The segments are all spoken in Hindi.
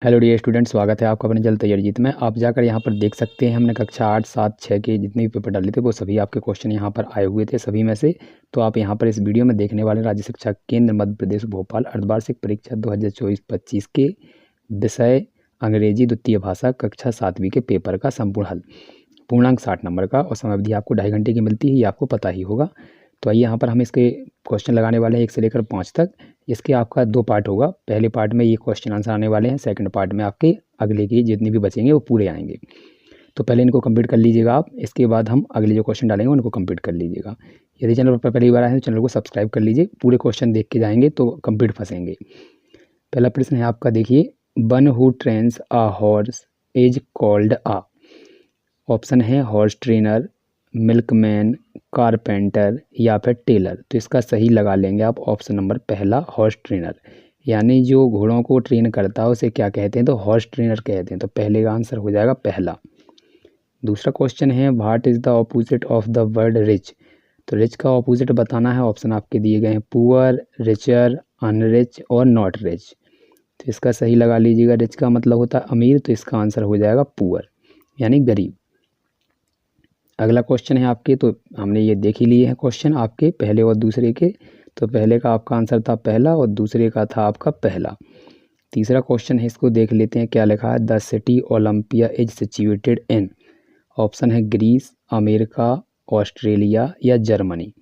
हेलो डियर स्टूडेंट, स्वागत है आपका अपने जल तैयारी जीत में। आप जाकर यहाँ पर देख सकते हैं हमने कक्षा 8, 7, 6 के जितने भी पेपर डाले थे वो सभी आपके क्वेश्चन यहाँ पर आए हुए थे सभी में से। तो आप यहाँ पर इस वीडियो में देखने वाले राज्य शिक्षा केंद्र मध्य प्रदेश भोपाल अर्धवार्षिक परीक्षा 2024-25 के विषय अंग्रेजी द्वितीय भाषा कक्षा 7वीं के पेपर का संपूर्ण हल, पूर्णांक 60 नंबर का, और समय अवधि आपको 2.5 घंटे की मिलती है, ये आपको पता ही होगा। तो आइए यहाँ पर हम इसके क्वेश्चन लगाने वाले हैं 1 से लेकर 5 तक। इसके आपका 2 पार्ट होगा। पहले पार्ट में ये क्वेश्चन आंसर आने वाले हैं, सेकंड पार्ट में आपके अगले की जितने भी बचेंगे वो पूरे आएंगे। तो पहले इनको कंप्लीट कर लीजिएगा आप, इसके बाद हम अगले जो क्वेश्चन डालेंगे उनको कंप्लीट कर लीजिएगा। यदि चैनल पर पहली बार आए हैं तो चैनल को सब्सक्राइब कर लीजिए, पूरे क्वेश्चन देख के जाएंगे तो कंप्लीट फंसेंगे। पहला प्रश्न है आपका, देखिए, one who trains a horse is called a. Option है हॉर्स ट्रेनर, मिल्कमैन, कारपेंटर या फिर टेलर। तो इसका सही लगा लेंगे आप ऑप्शन नंबर पहला, हॉर्स ट्रेनर। यानी जो घोड़ों को ट्रेन करता है उसे क्या कहते हैं, तो हॉर्स ट्रेनर कहते हैं। तो पहले का आंसर हो जाएगा पहला। दूसरा क्वेश्चन है, what is the opposite of the word rich. तो रिच का ऑपोजिट बताना है। ऑप्शन आपके दिए गए हैं, पुअर, रिचर, अनरिच और नॉट रिच। तो इसका सही लगा लीजिएगा। रिच का मतलब होता है अमीर, तो इसका आंसर हो जाएगा पुअर यानी गरीब। अगला क्वेश्चन है आपके, तो हमने ये देख ही लिए हैं क्वेश्चन आपके पहले और दूसरे के। तो पहले का आपका आंसर था पहला और दूसरे का था आपका पहला। तीसरा क्वेश्चन है, इसको देख लेते हैं क्या लिखा है। The city Olympia is situated in. Option है ग्रीस, अमेरिका, ऑस्ट्रेलिया या जर्मनी।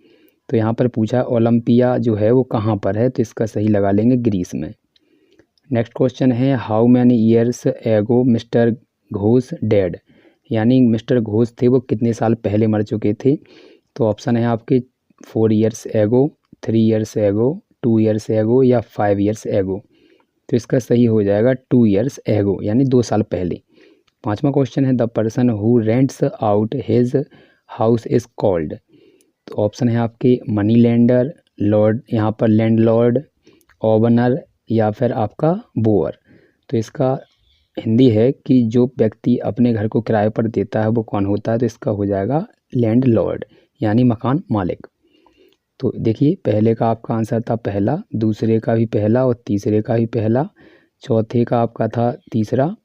तो यहाँ पर पूछा ओलंपिया जो है वो कहाँ पर है, तो इसका सही लगा लेंगे ग्रीस में। नेक्स्ट क्वेश्चन है, how many years ago mister Ghosh dead. यानी मिस्टर घोष थे वो कितने साल पहले मर चुके थे। तो ऑप्शन है आपके 4 years ago, 3 years ago, 2 years ago या 5 ईयर्स एगो। तो इसका सही हो जाएगा 2 ईयर्स एगो यानी 2 साल पहले। पांचवा क्वेश्चन है, the person who rents out his house is called. तो ऑप्शन है आपके मनी लेंडर, लॉर्ड, यहाँ पर लैंडलॉर्ड, ओनर या फिर आपका बोअर। तो इसका हिंदी है कि जो व्यक्ति अपने घर को किराए पर देता है वो कौन होता है। तो इसका हो जाएगा लैंडलॉर्ड यानी मकान मालिक। तो देखिए, पहले का आपका आंसर था पहला, दूसरे का भी पहला और तीसरे का भी पहला, चौथे का आपका था तीसरा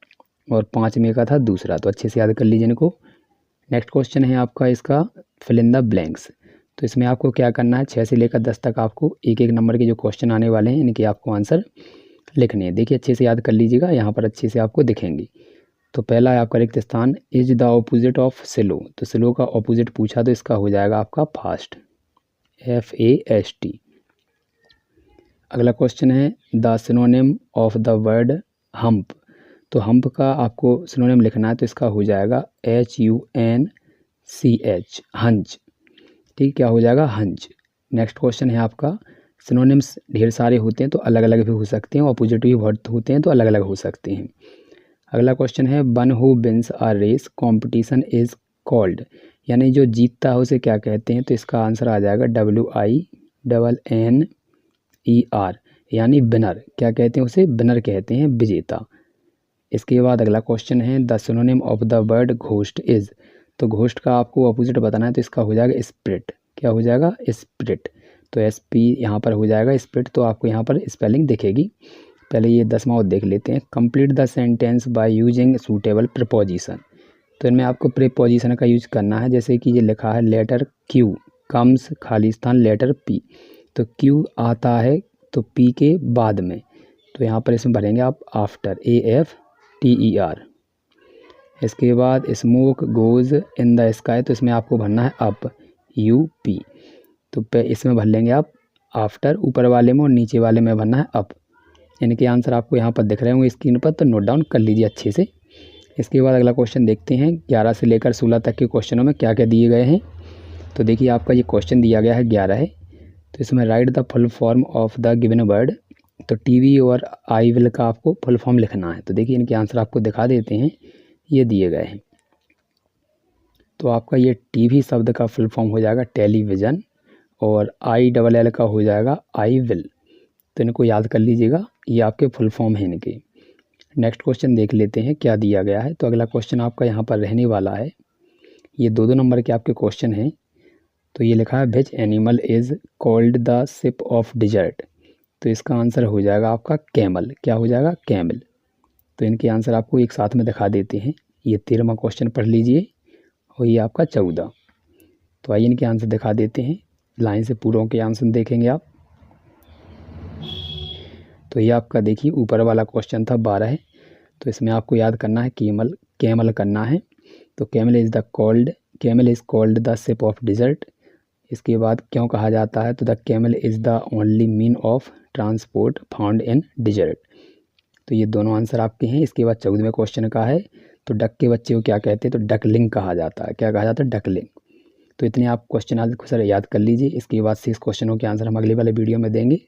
और पाँचवें का था दूसरा। तो अच्छे से याद कर लीजिए इनको। नेक्स्ट क्वेश्चन है आपका इसका, फिल इन द ब्लैंक्स। तो इसमें आपको क्या करना है, 6 से लेकर 10 तक आपको एक एक नंबर के जो क्वेश्चन आने वाले हैं इनके आपको आंसर लिखने हैं। देखिए अच्छे से याद कर लीजिएगा, यहाँ पर अच्छे से आपको दिखेंगे। तो पहला है आपका रिक्त स्थान, is the opposite of slow. तो स्लो का ऑपोजिट पूछा तो इसका हो जाएगा आपका फास्ट, FAST। अगला क्वेश्चन है, the synonym of the word hump. तो हम्प का आपको सिनोनिम लिखना है, तो इसका हो जाएगा HUNCH, हंच। ठीक, क्या हो जाएगा, हंच। नेक्स्ट क्वेश्चन है आपका, सिनोनिम्स ढेर सारे होते हैं तो अलग अलग भी हो सकते हैं, ऑपोजिट भी बहुत होते हैं तो अलग अलग हो सकते हैं। अगला क्वेश्चन है, one who wins a race competition is called. यानी जो जीतता है उसे क्या कहते हैं। तो इसका आंसर आ जाएगा WINNER यानी विनर। क्या कहते हैं उसे, विनर कहते हैं, विजेता। इसके बाद अगला क्वेश्चन है, the synonym of the word ghost is. तो घोस्ट का आपको अपोजिट बताना है, तो इसका हो जाएगा स्पिरिट। क्या हो जाएगा, स्पिरिट। तो SP यहाँ पर हो जाएगा स्पिरिट। तो आपको यहाँ पर स्पेलिंग दिखेगी। पहले ये 10वां और देख लेते हैं, complete the sentence by using suitable preposition. तो इनमें आपको प्रीपोजिशन का यूज करना है। जैसे कि ये लिखा है, लेटर Q कम्स, खाली स्थान, लेटर P। तो Q आता है तो P के बाद में, तो यहाँ पर इसमें भरेंगे आप आफ्टर, AFTER। इसके बाद smoke goes in the sky. तो इसमें आपको भरना है अप, UP। तो इसमें भर लेंगे आप आफ्टर ऊपर वाले में और नीचे वाले में भरना है अप। इनके आंसर आपको यहाँ पर दिख रहे होंगे स्क्रीन पर, तो नोट डाउन कर लीजिए अच्छे से। इसके बाद अगला क्वेश्चन देखते हैं, 11 से लेकर 16 तक के क्वेश्चनों में क्या क्या दिए गए हैं। तो देखिए आपका ये क्वेश्चन दिया गया है 11 है। तो इसमें right the full form of the given word. तो TV और आई विल का आपको फुल फॉर्म लिखना है। तो देखिए इनके आंसर आपको दिखा देते हैं, ये दिए गए हैं। तो आपका ये TV शब्द का फुल फॉर्म हो जाएगा टेलीविज़न, और ILL का हो जाएगा आई विल। तो इनको याद कर लीजिएगा, ये आपके फुल फॉर्म हैं इनके। नेक्स्ट क्वेश्चन देख लेते हैं क्या दिया गया है। तो अगला क्वेश्चन आपका यहाँ पर रहने वाला है, ये 2 नंबर के आपके क्वेश्चन हैं। तो ये लिखा है, which animal is called the ship of dessert. तो इसका आंसर हो जाएगा आपका कैमल। क्या हो जाएगा, कैमल। तो इनके आंसर आपको एक साथ में दिखा देते हैं। ये 13वां क्वेश्चन पढ़ लीजिए और ये आपका 14। तो आइए इनके आंसर दिखा देते हैं, लाइन से पूरों के आंसर देखेंगे आप। तो ये आपका देखिए ऊपर वाला क्वेश्चन था 12 है, तो इसमें आपको याद करना है कैमल करना है। तो camel is called the ship of desert. इसके बाद क्यों कहा जाता है, तो the camel is the only mean of transport found in desert. तो ये दोनों आंसर आपके हैं। इसके बाद 14वें क्वेश्चन का है, तो डक के बच्चे को क्या कहते हैं, तो डकलिंग कहा जाता है। क्या कहा जाता है, डकलिंग। तो इतने आप क्वेश्चन आज सर याद कर लीजिए। इसके बाद 6 क्वेश्चनों के आंसर हम अगले वाले वीडियो में देंगे।